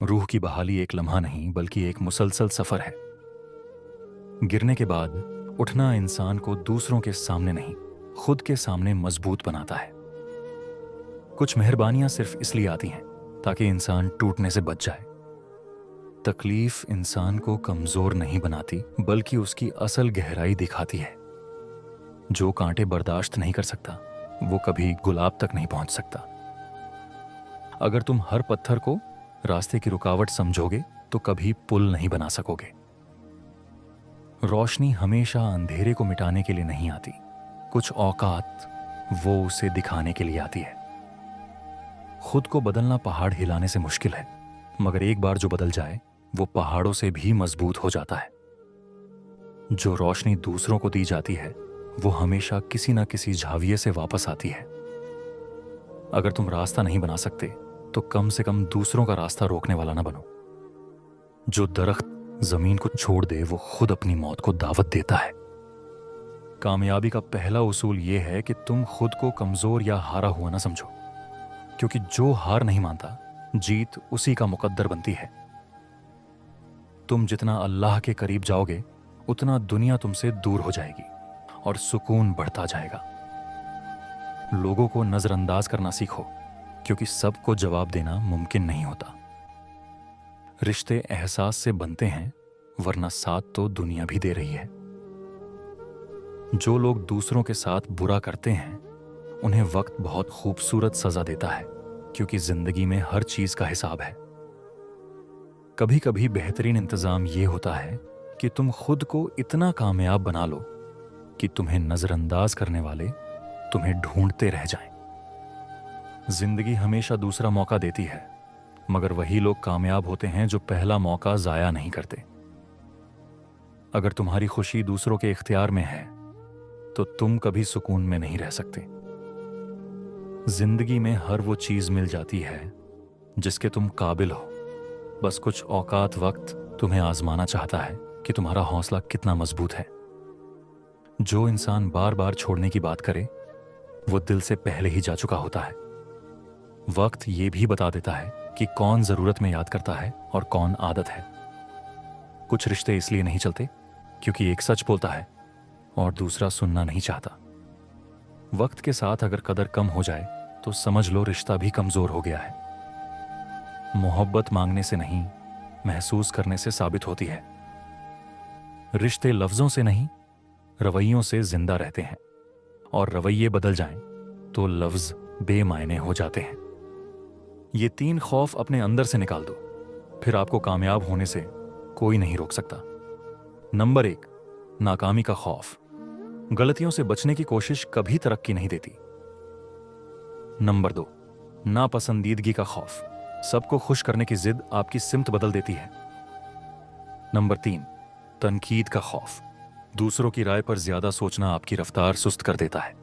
रूह की बहाली एक लम्हा नहीं बल्कि एक मुसलसल सफर है। गिरने के बाद उठना इंसान को दूसरों के सामने नहीं, खुद के सामने मजबूत बनाता है। कुछ मेहरबानियां सिर्फ इसलिए आती हैं ताकि इंसान टूटने से बच जाए। तकलीफ इंसान को कमजोर नहीं बनाती बल्कि उसकी असल गहराई दिखाती है। जो कांटे बर्दाश्त नहीं कर सकता वो कभी गुलाब तक नहीं पहुंच सकता। अगर तुम हर पत्थर को रास्ते की रुकावट समझोगे तो कभी पुल नहीं बना सकोगे। रोशनी हमेशा अंधेरे को मिटाने के लिए नहीं आती, कुछ औकात वो उसे दिखाने के लिए आती है। खुद को बदलना पहाड़ हिलाने से मुश्किल है, मगर एक बार जो बदल जाए वो पहाड़ों से भी मजबूत हो जाता है। जो रोशनी दूसरों को दी जाती है वो हमेशा किसी ना किसी झाविये से वापस आती है। अगर तुम रास्ता नहीं बना सकते तो कम से कम दूसरों का रास्ता रोकने वाला ना बनो। जो दरख्त जमीन को छोड़ दे वो खुद अपनी मौत को दावत देता है। कामयाबी का पहला उसूल यह है कि तुम खुद को कमजोर या हारा हुआ ना समझो, क्योंकि जो हार नहीं मानता जीत उसी का मुकद्दर बनती है। तुम जितना अल्लाह के करीब जाओगे उतना दुनिया तुमसे दूर हो जाएगी और सुकून बढ़ता जाएगा। लोगों को नजरअंदाज करना सीखो, क्योंकि सबको जवाब देना मुमकिन नहीं होता। रिश्ते एहसास से बनते हैं, वरना साथ तो दुनिया भी दे रही है। जो लोग दूसरों के साथ बुरा करते हैं उन्हें वक्त बहुत खूबसूरत सजा देता है, क्योंकि जिंदगी में हर चीज का हिसाब है। कभी कभी बेहतरीन इंतजाम यह होता है कि तुम खुद को इतना कामयाब बना लो कि तुम्हें नजरअंदाज करने वाले तुम्हें ढूंढते रह जाएं। जिंदगी हमेशा दूसरा मौका देती है, मगर वही लोग कामयाब होते हैं जो पहला मौका जाया नहीं करते। अगर तुम्हारी खुशी दूसरों के इख्तियार में है तो तुम कभी सुकून में नहीं रह सकते। जिंदगी में हर वो चीज मिल जाती है जिसके तुम काबिल हो, बस कुछ औकात वक्त तुम्हें आजमाना चाहता है कि तुम्हारा हौसला कितना मजबूत है। जो इंसान बार बार छोड़ने की बात करे वो दिल से पहले ही जा चुका होता है। वक्त ये भी बता देता है कि कौन जरूरत में याद करता है और कौन आदत है। कुछ रिश्ते इसलिए नहीं चलते क्योंकि एक सच बोलता है और दूसरा सुनना नहीं चाहता। वक्त के साथ अगर कदर कम हो जाए तो समझ लो रिश्ता भी कमजोर हो गया है। मोहब्बत मांगने से नहीं, महसूस करने से साबित होती है। रिश्ते लफ्जों से नहीं, रवैयों से जिंदा रहते हैं, और रवैये बदल जाएं तो लफ्ज बेमायने हो जाते हैं। ये 3 खौफ अपने अंदर से निकाल दो, फिर आपको कामयाब होने से कोई नहीं रोक सकता। नंबर 1, नाकामी का खौफ। गलतियों से बचने की कोशिश कभी तरक्की नहीं देती। नंबर 2, नापसंदीदगी का खौफ। सबको खुश करने की जिद आपकी सिमत बदल देती है। नंबर 3, तनकीद का खौफ। दूसरों की राय पर ज्यादा सोचना आपकी रफ्तार सुस्त कर देता है।